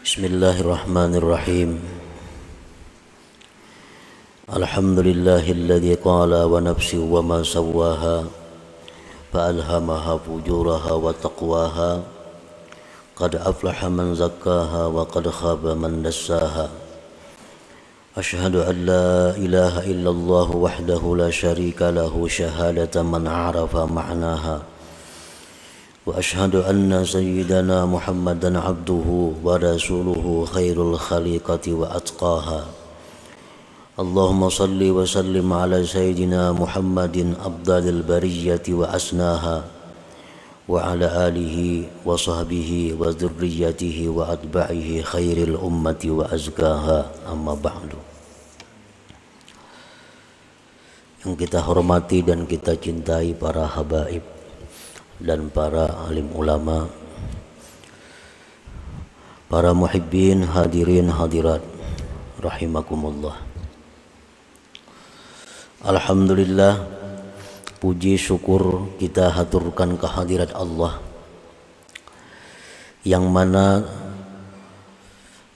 Bismillahirrahmanirrahim. Alhamdulillahilladzi qala wa nafsi wa ma sawwaha fa alhamaha fujuraha wa taqwaha. Qad aflaha man zakkaha wa qad khaba man dassaha. Ashhadu an la ilaha illallah wahdahu la syarika lahu syahadatan man arafa ma'naha. Wa ashhadu anna sayyidana Muhammadan abduhu wa rasuluhu khairul khaliqati wa atqaha. Allahumma salli wa sallim ala sayyidina Muhammadin abdalil bariyati wa asnaha wa ala alihi wa sahbihi wa dzurriyyatihi wa atba'ihi khairil ummati wa azkaha, amma ba'du. Yang kita hormati dan kita cintai para habaib dan para alim ulama, para muhibbin, hadirin hadirat rahimakumullah. Alhamdulillah, puji syukur kita haturkan kehadirat Allah yang mana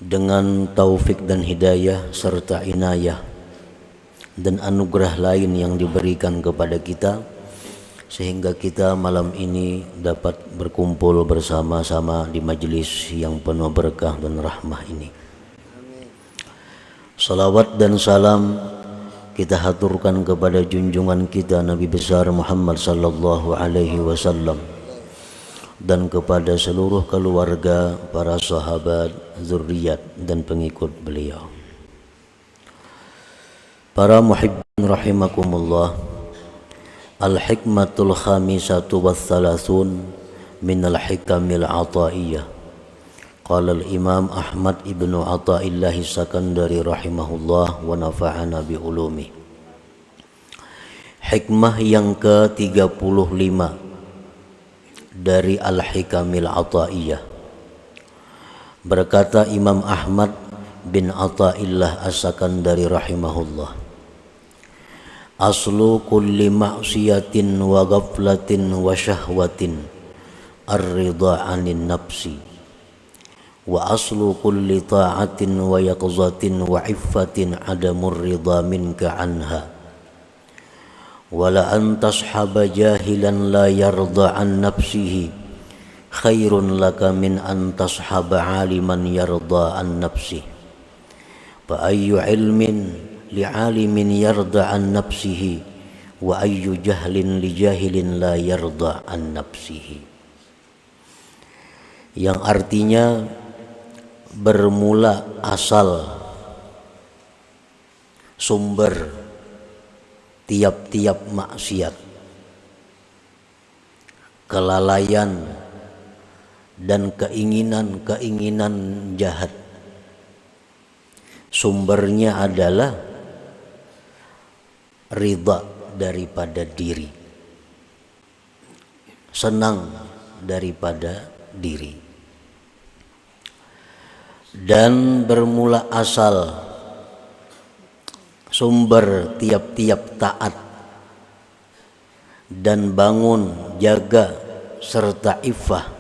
dengan taufik dan hidayah serta inayah dan anugerah lain yang diberikan kepada kita, sehingga kita malam ini dapat berkumpul bersama-sama di majelis yang penuh berkah dan rahmah ini. Salawat dan salam kita haturkan kepada junjungan kita Nabi besar Muhammad sallallahu alaihi wasallam dan kepada seluruh keluarga, para sahabat, zuriat dan pengikut beliau. Para muhibbin rahimakumullah, Al-hikmatul khamisatu wa thalathun minal hikamil ataiyah. Qala al-imam Ahmad ibnu Athaillah Sakandari rahimahullah wa nafa'ana bi ulumi. Hikmah yang ke-35 dari Al-hikamil ataiyah. Berkata Imam Ahmad bin Athaillah As-Sakandari rahimahullah, aslu kulli ma'siyatin wa ghaflatin wa syahwatin ar-ridha 'anil nafsi, wa aslu kulli ta'atin wa yaqzatin wa 'iffatin 'adamur ridha minka 'anha, wa la an tashhaba jahilan la yarda 'an nafsihi khairun laka min an tashhaba 'aliman yarda 'an nafsihi, fa ayyu 'ilmin li'alimin yarda an nafsihi wa ayyu jahlin li jahilin la yarda an nafsihi. Yang artinya bermula asal sumber tiap-tiap maksiat, kelalaian dan keinginan-keinginan jahat, sumbernya adalah ridha daripada diri, senang daripada diri, dan bermula asal sumber tiap-tiap taat dan bangun, jaga serta iffah,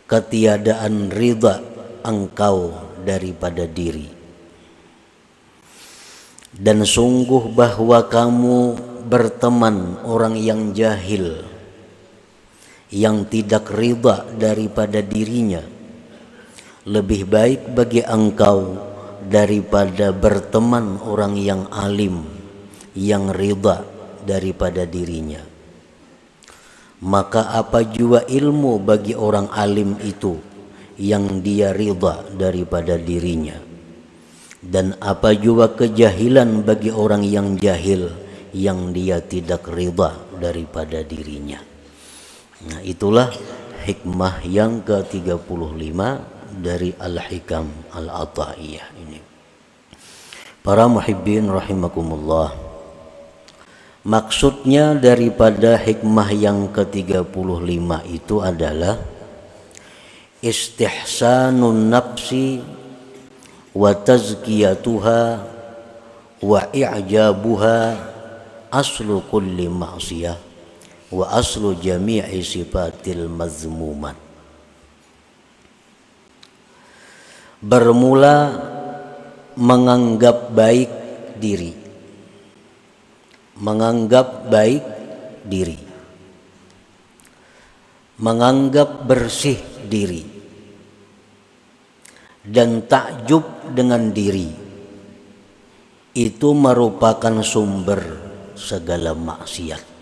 ketiadaan ridha engkau daripada diri. Dan sungguh bahwa kamu berteman orang yang jahil, yang tidak ridha daripada dirinya, lebih baik bagi engkau daripada berteman orang yang alim, yang ridha daripada dirinya. Maka apa jua ilmu bagi orang alim itu yang dia ridha daripada dirinya, dan apa juga kejahilan bagi orang yang jahil yang dia tidak ridha daripada dirinya. Nah, itulah hikmah yang ke-35 dari Al-Hikam Al-Ataiyah ini. Para muhibbin rahimakumullah, maksudnya daripada hikmah yang ke-35 itu adalah istihsanun nafsi wa tazkiyatuha wa i'jabuha aslu kulli ma'siyah wa aslu jami'i sifatil mazmumat. bermula menganggap baik diri, menganggap baik diri, menganggap bersih diri, dan takjub dengan diri, itu merupakan sumber segala maksiat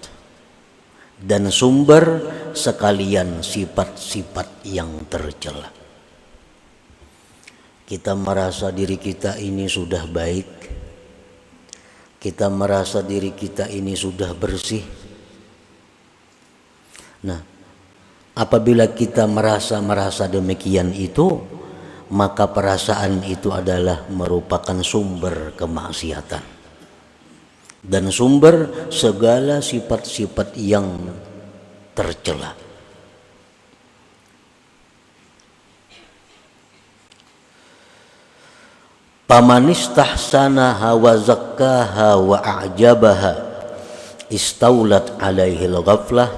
dan sumber sekalian sifat-sifat yang tercela. Kita merasa diri kita ini sudah baik, kita merasa diri kita ini sudah bersih. Nah, apabila kita merasa demikian itu, maka perasaan itu adalah merupakan sumber kemaksiatan dan sumber segala sifat-sifat yang tercela. Pamanistahsanaha wa zakkaha wa a'jabaha istaulat alaihi al-ghaflah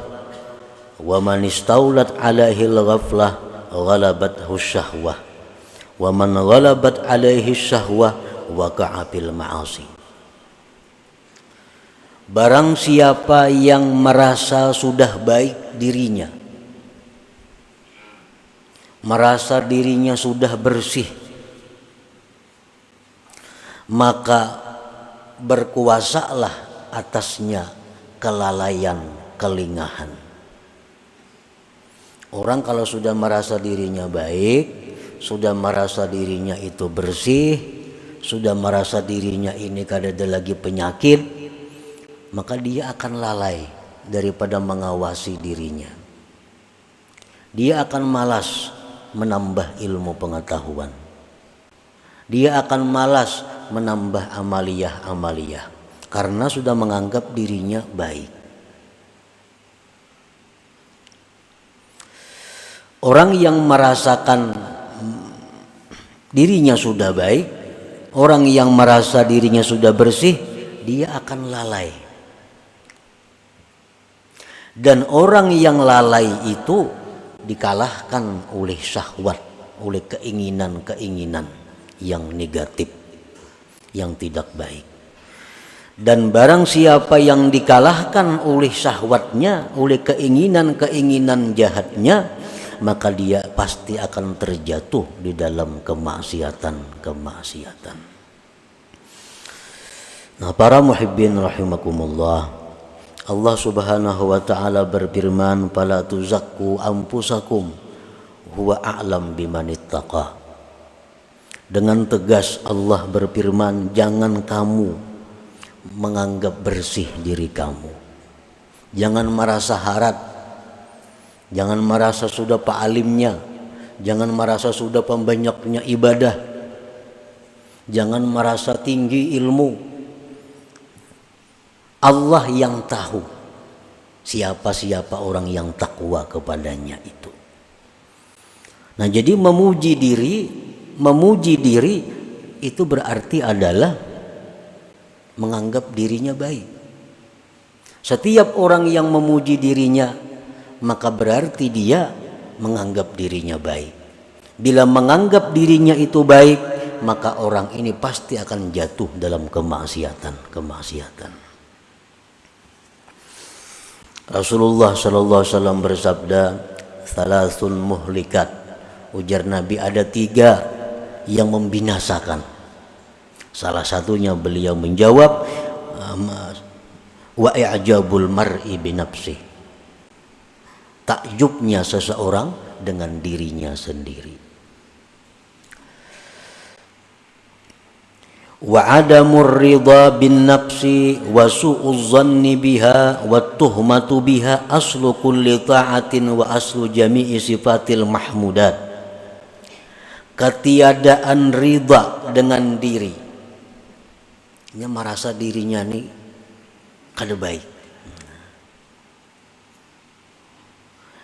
wa man istaulat alaihi al-ghaflah ghalabathu syahwah wa man ghalabat alaihi syahwah waqa'a fil ma'asi. Barang siapa yang merasa sudah baik dirinya, merasa dirinya sudah bersih, maka berkuasalah atasnya kelalaian, kelingahan. Orang kalau sudah merasa dirinya baik, sudah merasa dirinya itu bersih, sudah merasa dirinya ini kada ada lagi penyakit, maka dia akan lalai daripada mengawasi dirinya. Dia akan malas menambah ilmu pengetahuan. Dia akan malas menambah amaliyah-amaliyah karena sudah menganggap dirinya baik. Orang yang merasakan dirinya sudah baik, orang yang merasa dirinya sudah bersih, dia akan lalai. Dan orang yang lalai itu dikalahkan oleh syahwat, oleh keinginan-keinginan yang negatif, yang tidak baik. Dan barang siapa yang dikalahkan oleh syahwatnya, oleh keinginan-keinginan jahatnya, maka dia pasti akan terjatuh di dalam kemaksiatan. Nah, para muhibbin rahimakumullah, Allah Subhanahu wa taala berfirman, "Fala tuzakku anfusakum huwa a'lam bimanittaqa." Dengan tegas Allah berfirman, jangan kamu menganggap bersih diri kamu. Jangan merasa harat, jangan merasa sudah pak alimnya, jangan merasa sudah pembanyaknya ibadah, jangan merasa tinggi ilmu. Allah yang tahu siapa-siapa orang yang takwa kepadanya itu. Nah, jadi memuji diri itu berarti adalah menganggap dirinya baik. Setiap orang yang memuji dirinya, maka berarti dia menganggap dirinya baik. Bila menganggap dirinya itu baik, maka orang ini pasti akan jatuh dalam kemaksiatan. Rasulullah sallallahu alaihi wasallam bersabda, "Salasun muhlikat." Ujar Nabi, ada 3 yang membinasakan. Salah satunya beliau menjawab, wa i'jabul mar'i binafsih. Takjubnya seseorang dengan dirinya sendiri. Wa adamur ridha bin nafsi wa su'uz zanni biha wa tuhmatu biha aslu kulli ta'atin wa aslu jami'i sifatil mahmudat. Ketiadaan ridha dengan diri, dia merasa dirinya nih kada baik,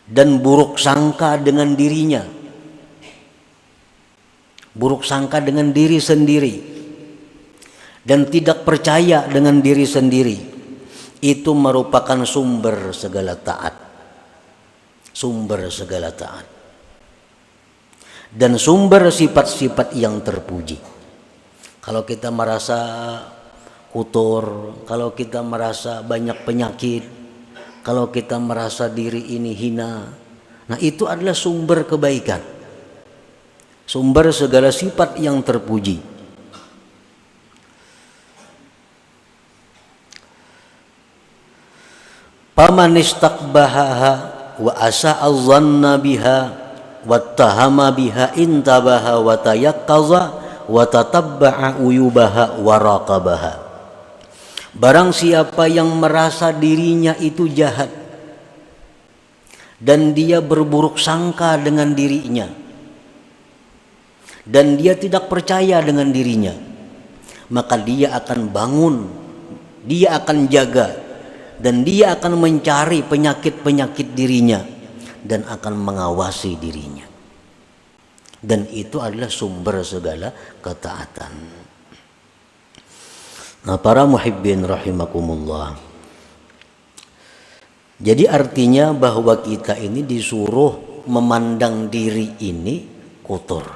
dan buruk sangka dengan dirinya, buruk sangka dengan diri sendiri, dan tidak percaya dengan diri sendiri, itu merupakan sumber segala taat. dan sumber sifat-sifat yang terpuji. Kalau kita merasa kotor, kalau kita merasa banyak penyakit, kalau kita merasa diri ini hina, nah itu adalah sumber kebaikan, sumber segala sifat yang terpuji. Faman istaqbahaha wa asa'adh-dhanna biha wattahama biha intabaha wa tayaqqaza wa tatabba'a uyubaha wa raqabaha. Barang siapa yang merasa dirinya itu jahat dan dia berburuk sangka dengan dirinya dan dia tidak percaya dengan dirinya, maka dia akan bangun, dia akan jaga, dan dia akan mencari penyakit-penyakit dirinya dan akan mengawasi dirinya. Dan itu adalah sumber segala ketaatan. Nah, para muhibbin rahimakumullah. Jadi artinya bahwa kita ini disuruh memandang diri ini kotor.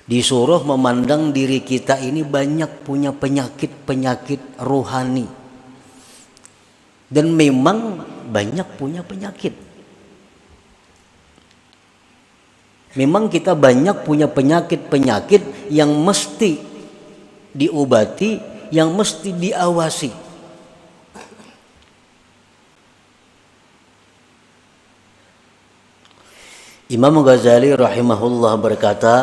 Disuruh memandang diri kita ini banyak punya penyakit-penyakit rohani. Dan memang banyak punya penyakit. Memang kita banyak punya penyakit-penyakit yang mesti diobati, yang mesti diawasi. Imam Ghazali rahimahullah berkata,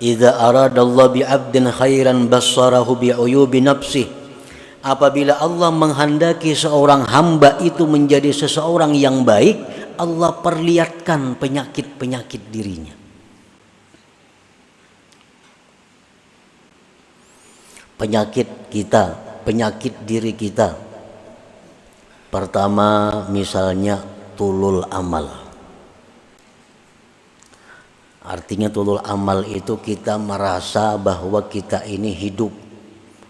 "Idza aradallahu bi'abdin khairan bassarahu bi'uyubi nafsihi." Apabila Allah menghendaki seorang hamba itu menjadi seseorang yang baik, Allah perlihatkan penyakit-penyakit dirinya. Penyakit kita, penyakit diri kita. Pertama misalnya tulul amal. Artinya tulul amal itu kita merasa bahwa kita ini hidup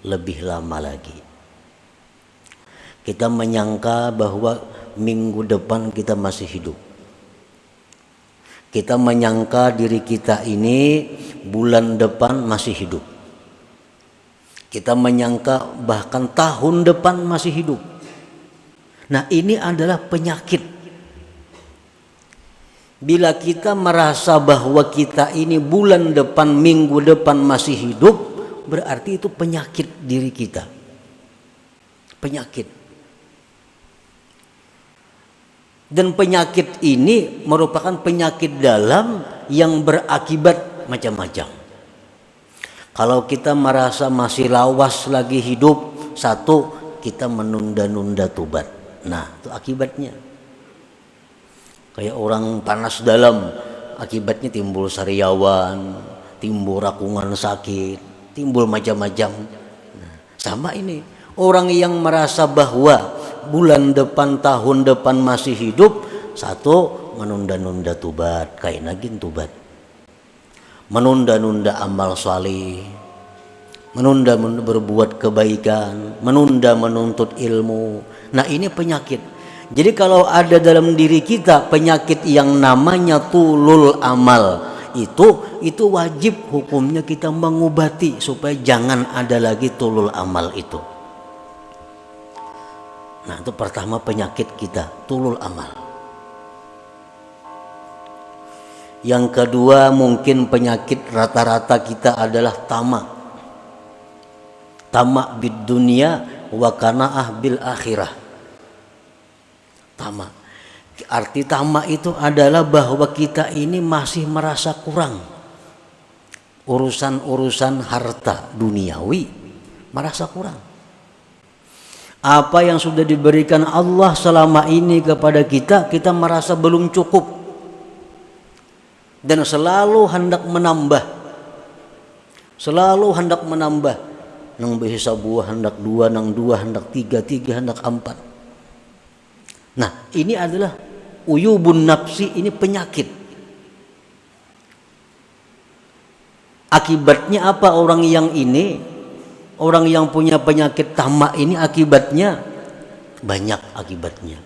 lebih lama lagi. Kita menyangka bahwa minggu depan kita masih hidup. Kita menyangka diri kita ini bulan depan masih hidup. Kita menyangka bahkan tahun depan masih hidup. Nah, ini adalah penyakit. Bila kita merasa bahwa kita ini bulan depan, minggu depan masih hidup, berarti itu penyakit diri kita. Penyakit. Dan penyakit ini merupakan penyakit dalam yang berakibat macam-macam. Kalau kita merasa masih lawas lagi hidup, satu, kita menunda-nunda tobat. Nah, itu akibatnya. Kayak orang panas dalam, akibatnya timbul sariawan, timbul rakungan sakit, timbul macam-macam. Nah, sama ini, orang yang merasa bahwa bulan depan, tahun depan masih hidup, satu, menunda-nunda tobat, kain lagi tobat, menunda-nunda amal salih, menunda berbuat kebaikan, menunda menuntut ilmu. Nah, ini penyakit. Jadi kalau ada dalam diri kita penyakit yang namanya tulul amal, itu wajib hukumnya kita mengobati supaya jangan ada lagi tulul amal itu. Nah, itu pertama penyakit kita, tulul amal. Yang kedua mungkin penyakit rata-rata kita adalah tamak. Tamak bid dunia wa qanaah bil akhirah. Tamak. Arti tamak itu adalah bahwa kita ini masih merasa kurang. Urusan-urusan harta duniawi merasa kurang. Apa yang sudah diberikan Allah selama ini kepada kita, kita merasa belum cukup. Dan selalu hendak menambah. Selalu hendak menambah. Nang bisa buah hendak dua, nang dua hendak tiga, tiga hendak empat. Nah, ini adalah uyubun nafsi, ini penyakit. Akibatnya apa orang yang ini? Orang yang punya penyakit tamak ini akibatnya banyak akibatnya.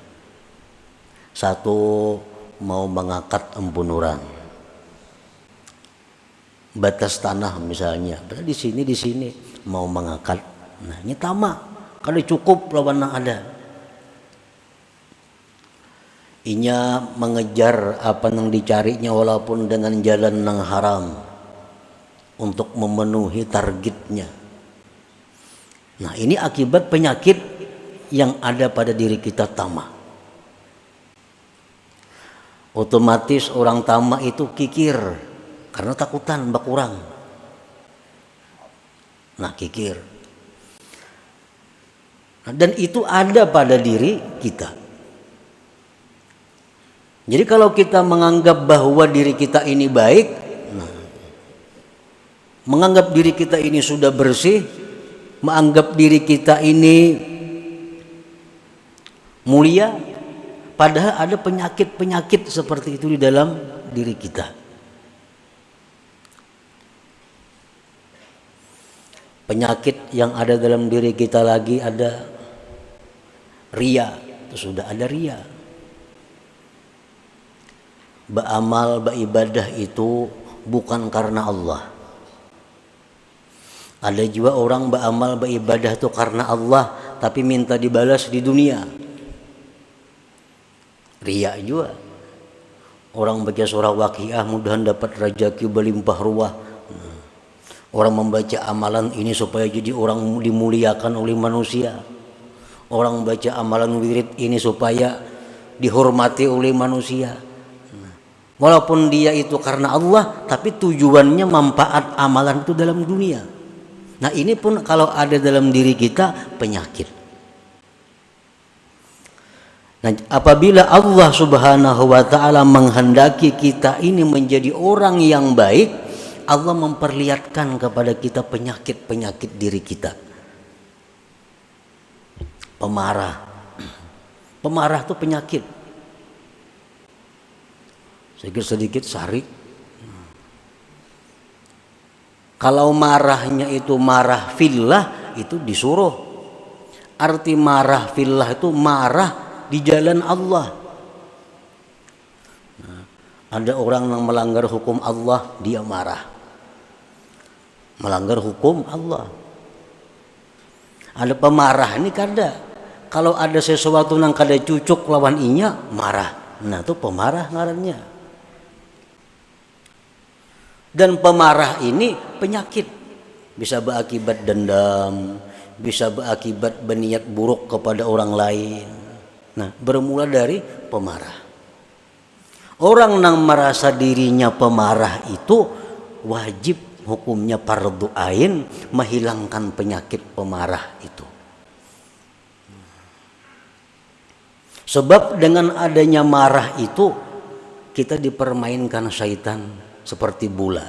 Satu, mau mengangkat embunuran. batas tanah misalnya, di sini mau mengangkat, nah ini tamak, kalau cukup lawan nang ada, inya mengejar apa nang dicarinya walaupun dengan jalan nang haram untuk memenuhi targetnya. Nah ini akibat penyakit yang ada pada diri kita, tamak. Otomatis orang tamak itu kikir karena takutan berkurang. Nah kikir. Nah, dan itu ada pada diri kita. Jadi kalau kita menganggap bahwa diri kita ini baik, nah, menganggap diri kita ini sudah bersih, menganggap diri kita ini mulia, padahal ada penyakit-penyakit seperti itu di dalam diri kita. Penyakit yang ada dalam diri kita lagi ada ria, itu sudah ada ria. Beramal, beribadah itu bukan karena Allah. Ada juga orang beramal, beribadah itu karena Allah, tapi minta dibalas di dunia. Ria juga. Orang baca surah Waqiah mudahan dapat rezeki berlimpah ruah. Orang membaca amalan ini supaya jadi orang dimuliakan oleh manusia. Orang baca amalan wirid ini supaya dihormati oleh manusia. Walaupun dia itu karena Allah, tapi tujuannya manfaat amalan itu dalam dunia. Nah ini pun kalau ada dalam diri kita penyakit. Nah, apabila Allah Subhanahu wa ta'ala menghendaki kita ini menjadi orang yang baik, Allah memperlihatkan kepada kita penyakit-penyakit diri kita. Pemarah. Pemarah itu penyakit. Sedikit-sedikit sarik. Kalau marahnya itu marah fillah, itu disuruh. Arti marah fillah itu marah di jalan Allah. Nah, ada orang yang melanggar hukum Allah, dia marah. Melanggar hukum Allah. Ada pemarah ini kada. Kalau ada sesuatu yang kada cucuk lawan inya, marah. Nah itu pemarah ngarannya. Dan pemarah ini penyakit. Bisa berakibat dendam, bisa berakibat berniat buruk kepada orang lain. Nah bermula dari pemarah. Orang yang merasa dirinya pemarah itu wajib hukumnya fardu ain menghilangkan penyakit pemarah itu. Sebab dengan adanya marah itu kita dipermainkan syaitan seperti bola.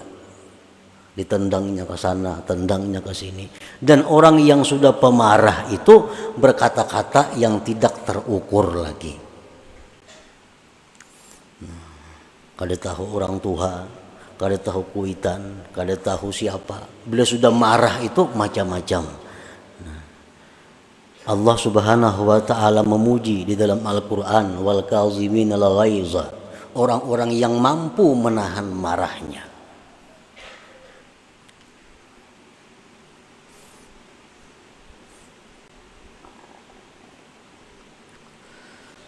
Ditendangnya ke sana, tendangnya ke sini. Dan orang yang sudah pemarah itu berkata-kata yang tidak terukur lagi. Kada tahu orang tua, kada tahu kuitan, kada tahu siapa. Bila sudah marah itu macam-macam. Allah Subhanahu wa ta'ala memuji di dalam Al-Quran, wal kazimin al ghaiza, orang-orang yang mampu menahan marahnya.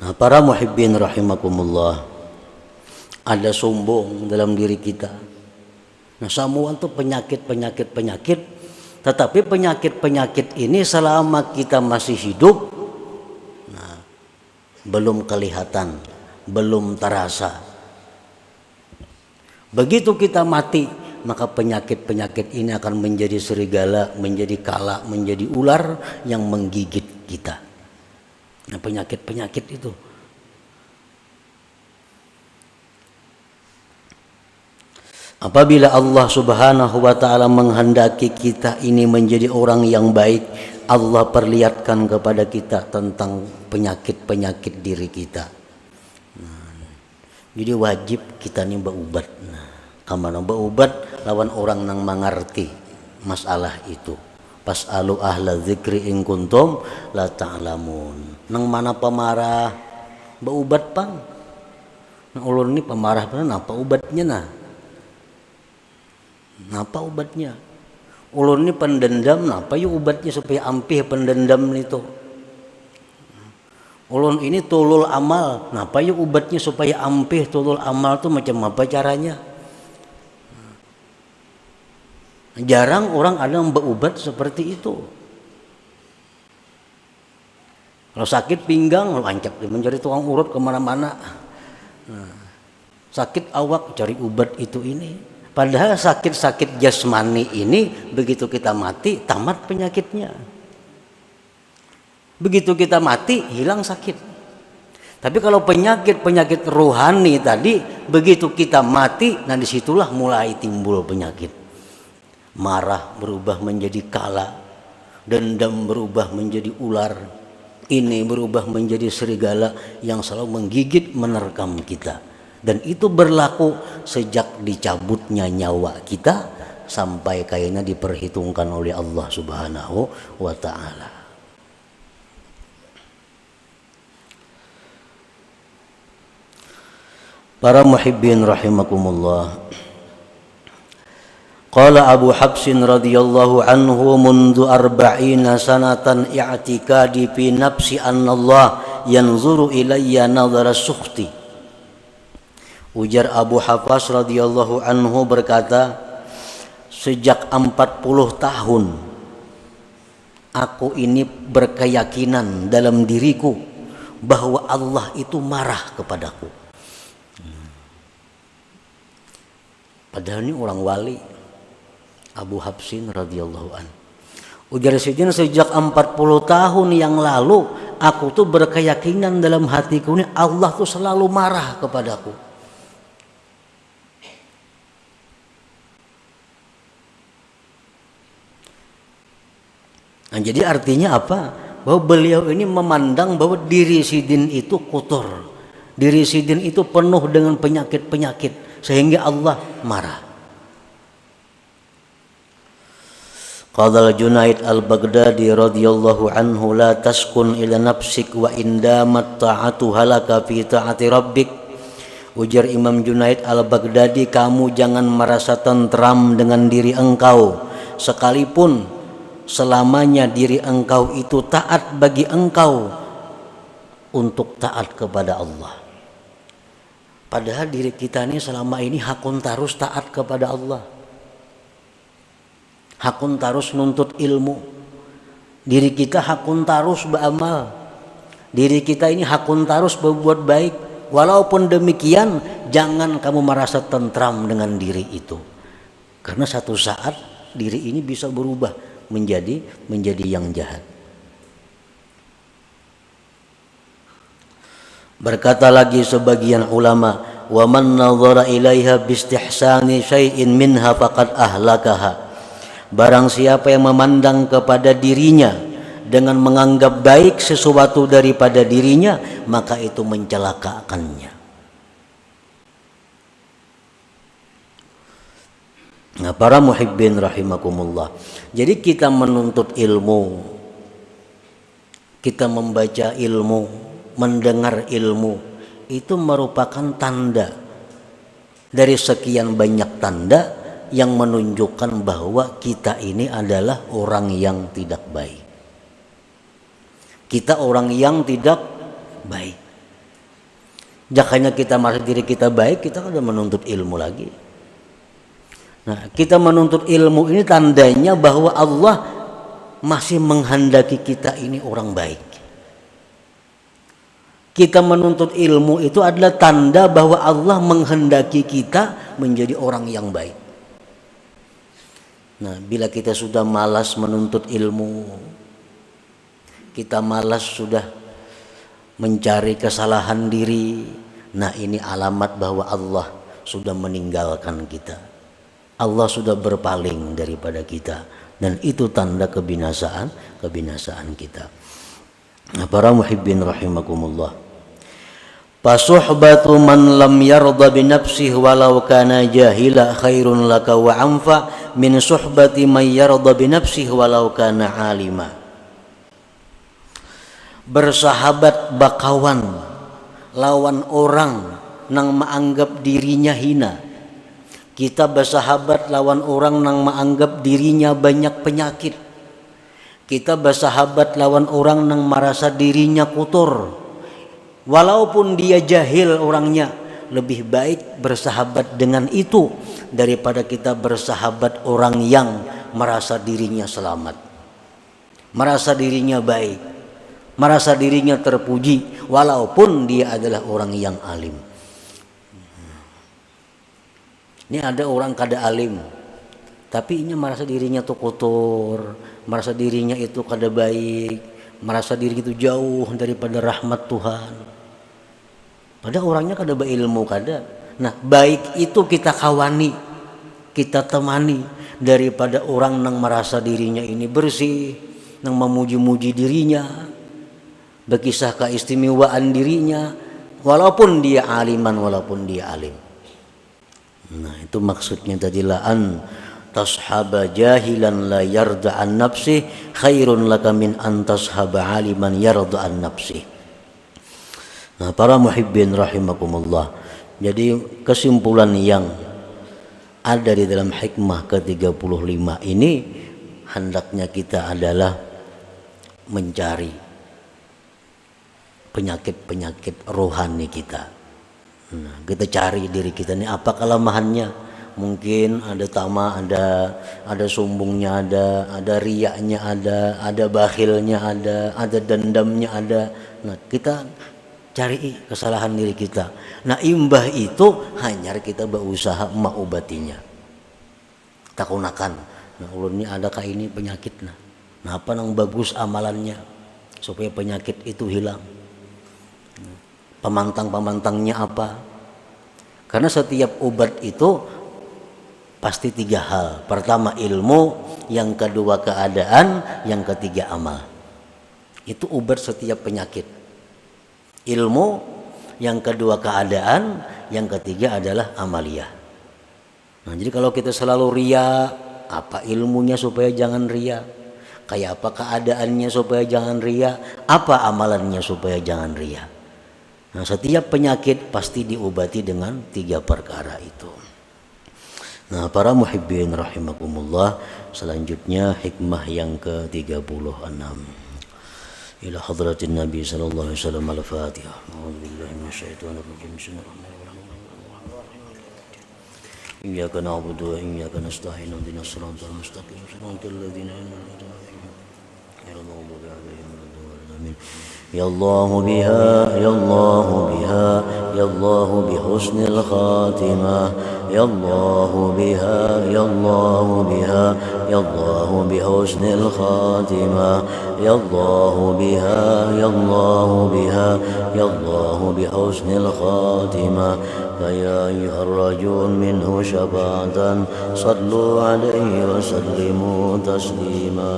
Nah, para muhibbin rahimakumullah, ada sombong dalam diri kita. Nah, semua itu penyakit. Tetapi penyakit-penyakit ini selama kita masih hidup, nah, belum kelihatan, belum terasa. Begitu kita mati, maka penyakit-penyakit ini akan menjadi serigala, menjadi kala, menjadi ular yang menggigit kita. Nah, penyakit-penyakit itu. Apabila Allah Subhanahu wa ta'ala menghendaki kita ini menjadi orang yang baik, Allah perlihatkan kepada kita tentang penyakit-penyakit diri kita. Jadi wajib kita ini berubat. Kamana berubat lawan orang yang mengerti masalah itu. Pas'alu ahla dzikri in kuntum la ta'lamun. Nang mana pemarah berubat pang. Nang ulun ini pemarah pang apa ubatnya nah? Napa obatnya? Ulun ini pendendam, napa yuk obatnya supaya ampih pendendam itu? Ulun ini tulul amal, napa yuk obatnya supaya ampih tulul amal tuh macam apa caranya? Jarang orang ada yang berobat seperti itu. Kalau sakit pinggang, lancap mencari tukang urut kemana-mana. Sakit awak cari obat itu ini. Padahal sakit-sakit jasmani ini begitu kita mati tamat penyakitnya. Begitu kita mati hilang sakit. Tapi kalau penyakit rohani tadi begitu kita mati, nah disitulah mulai timbul penyakit. Marah berubah menjadi kala, dendam berubah menjadi ular, ini berubah menjadi serigala yang selalu menggigit menerkam kita. Dan itu berlaku sejak dicabutnya nyawa kita sampai kayaknya diperhitungkan oleh Allah Subhanahu wa ta'ala. Para muhibbin rahimakumullah. Qala Abu Habsin radhiyallahu anhu mundu arba'ina sanatan i'tikadi fi nafsi anna Allah yanzuru ilayya nadhara sukhti. Ujar Abu Hafs radhiyallahu anhu berkata, sejak 40 tahun aku ini berkeyakinan dalam diriku bahwa Allah itu marah kepadaku. Padahal ini orang wali, Abu Habsin radhiyallahu an. Ujar Sidin, sejak 40 tahun yang lalu aku tuh berkeyakinan dalam hatiku ini Allah tuh selalu marah kepadaku. Nah, jadi artinya apa? Bahwa beliau ini memandang bahwa diri Sidin itu kotor, diri Sidin itu penuh dengan penyakit-penyakit sehingga Allah marah. Qala Junaid al-Baghdadi radhiyallahu anhu, la taskun ila nafsik wa indamat ta'atu halaka fi ta'ati rabbik. Ujar Imam Junaid al-Baghdadi, kamu jangan merasa tentram dengan diri engkau sekalipun selamanya diri engkau itu taat bagi engkau untuk taat kepada Allah. Padahal diri kita ini selama ini hakun tarus taat kepada Allah, hakun tarus nuntut ilmu, diri kita hakun tarus beramal, diri kita ini hakun tarus berbuat baik. Walaupun demikian jangan kamu merasa tentram dengan diri itu, karena satu saat diri ini bisa berubah menjadi yang jahat. Berkata lagi sebagian ulama, wa man nadhara ilaiha bistihsani syai'in minha faqad ahlakaha. Barang siapa yang memandang kepada dirinya dengan menganggap baik sesuatu daripada dirinya, maka itu mencelakakannya. Nah, para muhibbin rahimakumullah. Jadi kita menuntut ilmu, kita membaca ilmu, mendengar ilmu itu merupakan tanda dari sekian banyak tanda yang menunjukkan bahwa kita ini adalah orang yang tidak baik. Kita orang yang tidak baik. Jakanya kita merasa diri kita baik, kita sudah menuntut ilmu lagi. Nah, kita menuntut ilmu ini tandanya bahwa Allah masih menghendaki kita ini orang baik. Kita menuntut ilmu itu adalah tanda bahwa Allah menghendaki kita menjadi orang yang baik. Nah, bila kita sudah malas menuntut ilmu, kita malas sudah mencari kesalahan diri, nah ini alamat bahwa Allah sudah meninggalkan kita. Allah sudah berpaling daripada kita, dan itu tanda kebinasaan kita. Nah, para muhibbin rahimakumullah. Fasuhbatu man lam yarda bi nafsihi walau kana jahila khairun laka wa anfa min suhbati man yarda bi nafsihi walau kana alima. Bersahabat bakawan lawan orang nang menganggap dirinya hina. Kita bersahabat lawan orang yang menganggap dirinya banyak penyakit. Kita bersahabat lawan orang yang merasa dirinya kotor. Walaupun dia jahil orangnya, lebih baik bersahabat dengan itu daripada kita bersahabat orang yang merasa dirinya selamat, merasa dirinya baik, merasa dirinya terpuji, walaupun dia adalah orang yang alim. Ini ada orang kada alim, tapi ini merasa dirinya tuh kotor, merasa dirinya itu kada baik, merasa diri itu jauh daripada rahmat Tuhan. Padahal orangnya kada berilmu kada. Nah, baik itu kita kawani, kita temani daripada orang yang merasa dirinya ini bersih, yang memuji-muji dirinya, berkisah keistimewaan dirinya, walaupun dia aliman, walaupun dia alim. Nah, itu maksudnya tadi la'an tashaba jahilan la yarda an nafsi khairun laka min an tashaba aliman yarda an nafsi. Nah, para muhibbin rahimakumullah. Jadi kesimpulan yang ada di dalam hikmah ke-35 ini hendaknya kita adalah mencari penyakit-penyakit rohani kita. Nah, kita cari diri kita ini apa kelemahannya. Mungkin ada tama, ada sombongnya, ada riyaknya, ada bakhilnya, ada dendamnya, ada. Nah, kita cari kesalahan diri kita. Nah, imbah itu hanya kita berusaha mengobatinya. Takunakan. Nah, ulun ini adakah ini penyakit? Nah, apa yang bagus amalannya supaya penyakit itu hilang? Pemantang-pemantangnya apa? Karena setiap obat itu pasti 3 hal. Pertama ilmu, yang kedua keadaan, yang ketiga amal. Itu obat setiap penyakit. Ilmu, yang kedua keadaan, yang ketiga adalah amaliyah. Nah, jadi kalau kita selalu ria, apa ilmunya supaya jangan ria? Kayak apa keadaannya supaya jangan ria? Apa amalannya supaya jangan ria? Nah, setiap penyakit pasti diobati dengan 3 perkara itu. Nah, para muhibbin rahimakumullah, selanjutnya hikmah yang ke-36. Ila hadratin Nabi sallallahu alaihi wasallam al-Fatihah. A'udzubillahi minasyaitonir rajim. Iyyaka na'budu wa iyyaka nasta'in. Ihdinas siratal mustaqim. Siratal ladzina an'amta 'alaihim ghairil maghdubi 'alaihim waladdallin. Ya Allah biha, ya Allah biha, ya Allah bihusnil khatimah. Ya Allah biha, ya Allah biha, ya Allah bihusnil khatimah. Ya Allah biha, ya Allah biha, ya Allah bihusnil khatimah. فيا أيها الرجل منه شفاعة صلوا عليه وسلموا تسليما.